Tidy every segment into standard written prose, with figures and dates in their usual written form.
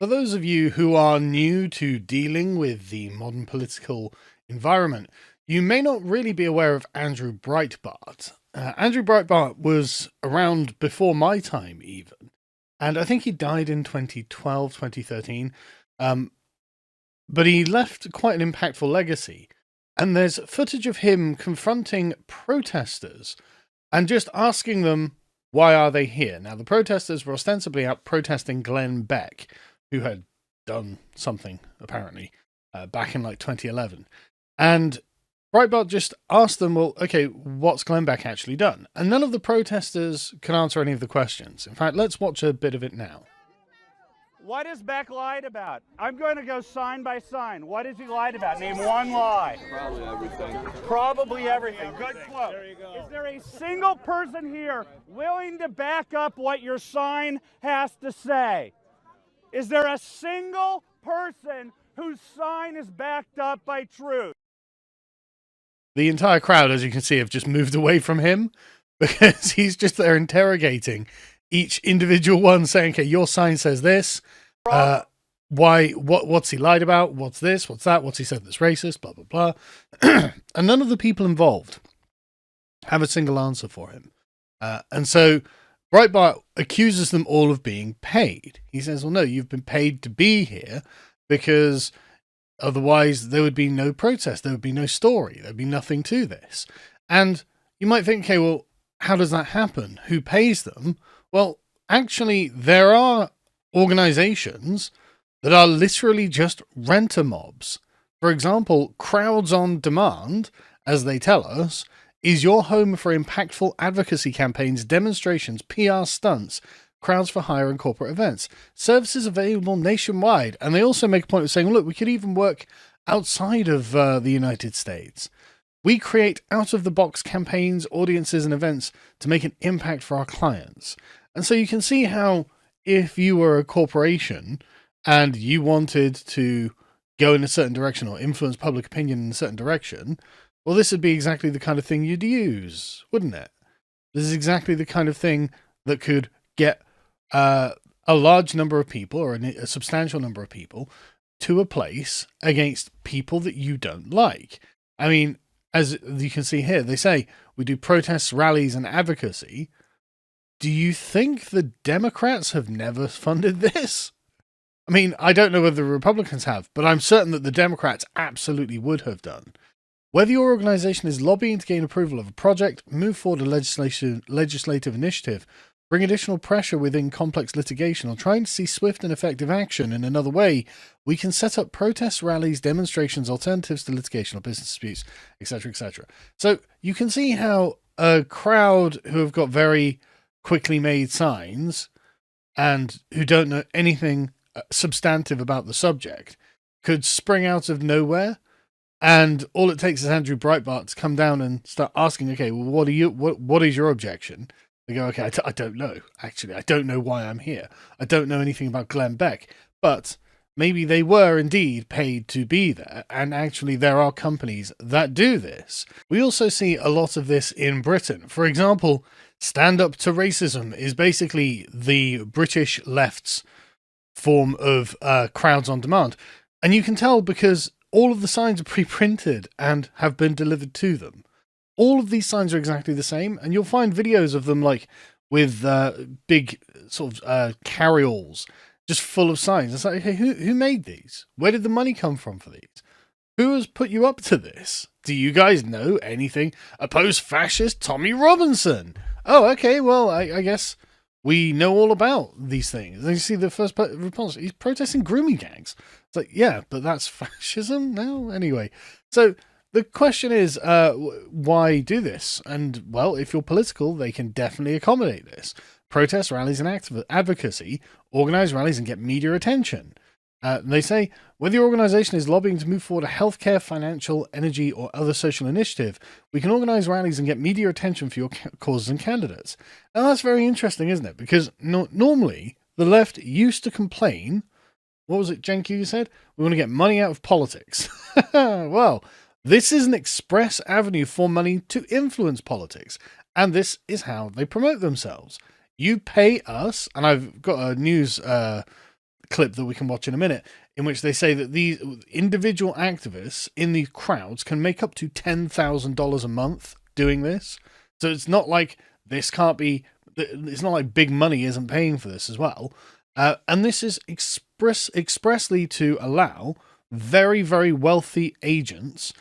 For those of you who are new to dealing with the modern political environment, you may not really be aware of Andrew Breitbart. Andrew Breitbart was around before my time, even. And I think he died in 2012, 2013. But he left quite an impactful legacy. And there's footage of him confronting protesters and just asking them, why are they here? Now, the protesters were ostensibly out protesting Glenn Beck, who had done something, apparently, back in like 2011. And Breitbart just asked them, well, okay, what's Glenn Beck actually done? And none of the protesters can answer any of the questions. In fact, let's watch a bit of it now. What has Beck lied about? I'm going to go sign by sign. What has he lied about? Name one lie. Probably everything. Probably everything. Good quote. There you go. Is there a single person here willing to back up what your sign has to say? Is there a single person whose sign is backed up by truth? The entire crowd, as you can see, have just moved away from him because he's just there interrogating each individual one, saying, okay, your sign says this. What's he lied about? What's this? What's that? What's he said that's racist? Blah, blah, blah. And none of the people involved have a single answer for him. And so Breitbart accuses them all of being paid. He says, well, no, you've been paid to be here because otherwise there would be no protest. There would be no story. There'd be nothing to this. And you might think, okay, well, how does that happen? Who pays them? Well, actually, there are organizations that are literally just renter mobs. For example, Crowds on Demand, as they tell us, is your home for impactful advocacy campaigns, demonstrations, PR stunts, crowds for hire, and corporate events. Services available nationwide. And they also make a point of saying, look, we could even work outside of the United States. We create out-of-the-box campaigns, audiences, and events to make an impact for our clients. And so you can see how if you were a corporation and you wanted to go in a certain direction or influence public opinion in a certain direction, well, this would be exactly the kind of thing you'd use, wouldn't it? This is exactly the kind of thing that could get a large number of people or a substantial number of people to a place against people that you don't like. I mean, as you can see here, they say we do protests, rallies, and advocacy. Do you think the Democrats have never funded this? I mean, I don't know whether the Republicans have, but I'm certain that the Democrats absolutely would have done. Whether your organization is lobbying to gain approval of a project, move forward a legislative initiative, bring additional pressure within complex litigation, or trying to see swift and effective action in another way, we can set up protests, rallies, demonstrations, alternatives to litigation or business disputes, etc., etc. So you can see how a crowd who have got very quickly made signs and who don't know anything substantive about the subject could spring out of nowhere. And all it takes is Andrew Breitbart to come down and start asking, okay, well, what is your objection? They go, okay, I don't know. Actually, I don't know why I'm here. I don't know anything about Glenn Beck, but maybe they were indeed paid to be there. And actually, there are companies that do this. We also see a lot of this in Britain. For example, Stand Up to Racism is basically the British left's form of Crowds on Demand. And you can tell because all of the signs are pre-printed and have been delivered to them. All of these signs are exactly the same, and you'll find videos of them like with big sort of carry-alls just full of signs. It's like, hey, who made these? Where did the money come from for these? Who has put you up to this? Do you guys know anything? Oppose fascist Tommy Robinson. Oh, okay, well, I guess we know all about these things. And you see the first response, he's protesting grooming gangs. It's like, yeah, but that's fascism now? Anyway, so the question is, why do this? And, well, if you're political, they can definitely accommodate this. Protest, rallies, and advocacy, organize rallies and get media attention. They say, whether your organization is lobbying to move forward a healthcare, financial, energy, or other social initiative, we can organize rallies and get media attention for your causes and candidates. Now, that's very interesting, isn't it? Because normally, the left used to complain. What was it, Jen Q, you said? We want to get money out of politics. Well, this is an express avenue for money to influence politics. And this is how they promote themselves. You pay us, and I've got a news clip that we can watch in a minute, in which they say that these individual activists in these crowds can make up to $10,000 a month doing this. So it's not like it's not like big money isn't paying for this as well. And this is expressly to allow very, very wealthy agents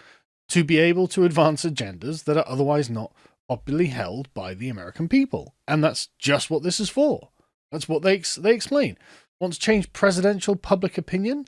to be able to advance agendas that are otherwise not popularly held by the American people. And that's just what this is for. That's what they explain. Want to change presidential public opinion?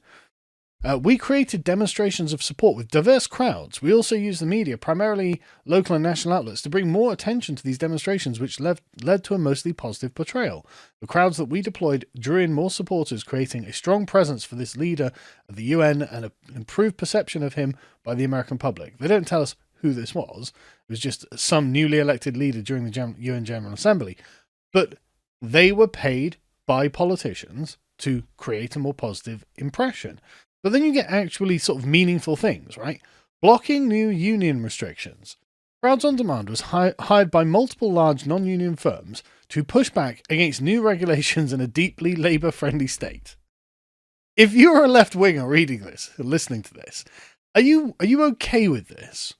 We created demonstrations of support with diverse crowds. We also used the media, primarily local and national outlets, to bring more attention to these demonstrations, which led to a mostly positive portrayal. The crowds that we deployed drew in more supporters, creating a strong presence for this leader of the UN and an improved perception of him by the American public. They don't tell us who this was. It was just some newly elected leader during the UN General Assembly. But they were paid by politicians to create a more positive impression. But then you get actually sort of meaningful things, right? Blocking new union restrictions. Crowds on Demand was hired by multiple large non-union firms to push back against new regulations in a deeply labour-friendly state. If you're a left-winger reading this, listening to this, are you okay with this?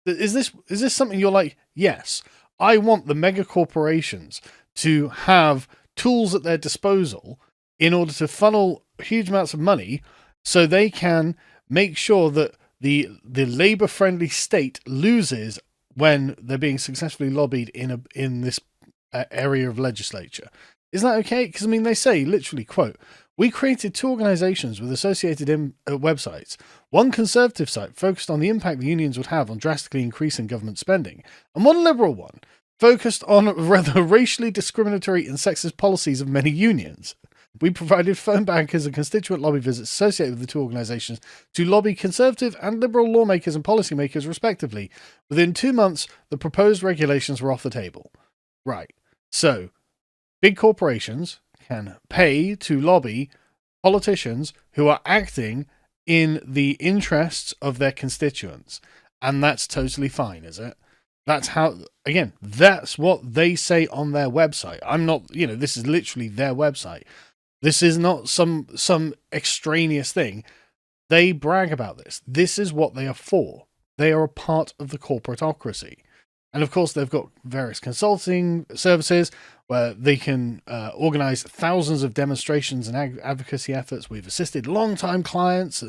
Is this something you're like, yes, I want the mega corporations to have tools at their disposal in order to funnel huge amounts of money so they can make sure that the labour-friendly state loses when they're being successfully lobbied in this area of legislature. Is that okay? Because, I mean, they say, literally, quote, we created 2 organisations with associated websites. One conservative site focused on the impact the unions would have on drastically increasing government spending, and one liberal one focused on rather racially discriminatory and sexist policies of many unions. We provided phone bankers and constituent lobby visits associated with the 2 organisations to lobby conservative and liberal lawmakers and policymakers, respectively. Within 2 months, the proposed regulations were off the table. Right. So, big corporations can pay to lobby politicians who are acting in the interests of their constituents. And that's totally fine, is it? That's how, again, that's what they say on their website. I'm not, this is literally their website. This is not some extraneous thing. They brag about this. This is what they are for. They are a part of the corporatocracy. And of course, they've got various consulting services where they can organize thousands of demonstrations and advocacy efforts. We've assisted long-time clients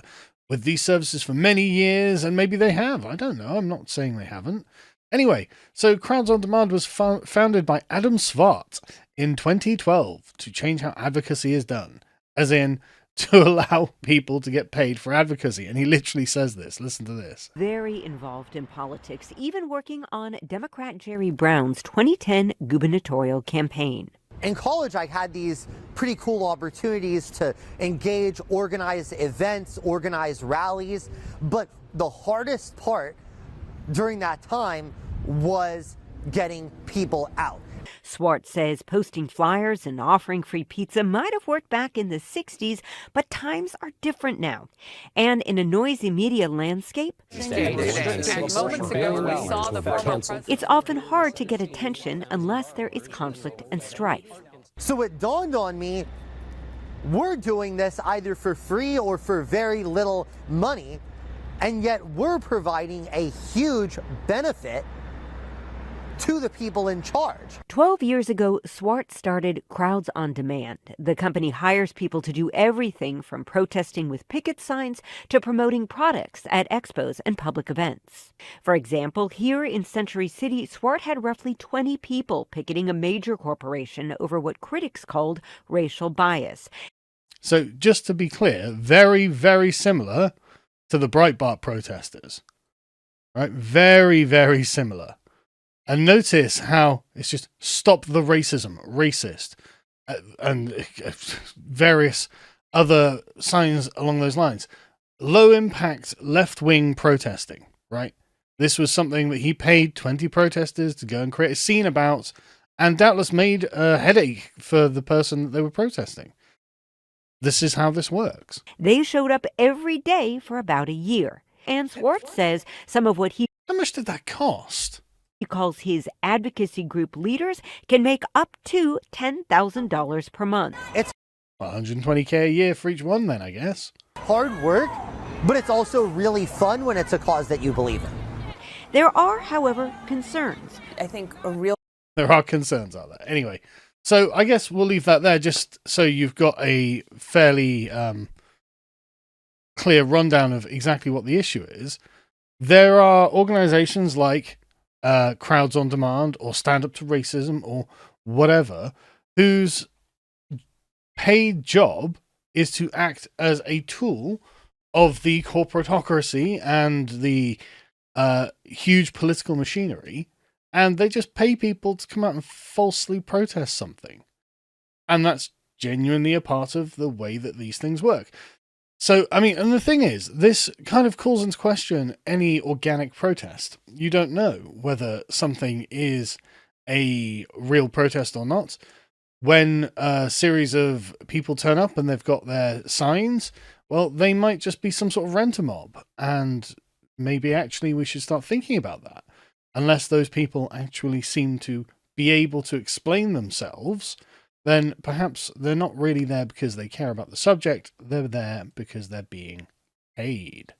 with these services for many years, and maybe they have. I don't know. I'm not saying they haven't. Anyway, so Crowds on Demand was founded by Adam Svart in 2012 to change how advocacy is done, as in to allow people to get paid for advocacy. And he literally says this. Listen to this. Very involved in politics, even working on Democrat Jerry Brown's 2010 gubernatorial campaign. In college, I had these pretty cool opportunities to engage, organize events, organize rallies. But the hardest part during that time was getting people out. Swart says posting flyers and offering free pizza might have worked back in the 60s, but times are different now. And in a noisy media landscape, it's often hard to get attention unless there is conflict and strife. So it dawned on me, we're doing this either for free or for very little money, and yet we're providing a huge benefit to the people in charge. 12 years ago, Swart started Crowds on Demand. The company hires people to do everything from protesting with picket signs to promoting products at expos and public events. For example, here in Century City, Swart had roughly 20 people picketing a major corporation over what critics called racial bias. So just to be clear, very, very similar to the Breitbart protesters, right? Very, very similar. And notice how it's just stop the racism, racist, and various other signs along those lines. Low impact left-wing protesting, right? This was something that he paid 20 protesters to go and create a scene about, and doubtless made a headache for the person that they were protesting. This is how this works. They showed up every day for about a year. And Swart says some of what How much did that cost? He calls his advocacy group leaders can make up to $10,000 per month. It's 120K a year for each one then, I guess. Hard work, but it's also really fun when it's a cause that you believe in. There are, however, concerns. I think a real There are concerns out there. Anyway, so I guess we'll leave that there just so you've got a fairly clear rundown of exactly what the issue is. There are organizations like Crowds on Demand or Stand Up to Racism or whatever, whose paid job is to act as a tool of the corporatocracy and the huge political machinery, and they just pay people to come out and falsely protest something. And that's genuinely a part of the way that these things work. So, I mean, and the thing is, this kind of calls into question any organic protest. You don't know whether something is a real protest or not. When a series of people turn up and they've got their signs, well, they might just be some sort of rent-a-mob. And maybe actually we should start thinking about that. Unless those people actually seem to be able to explain themselves, then perhaps they're not really there because they care about the subject. They're there because they're being paid.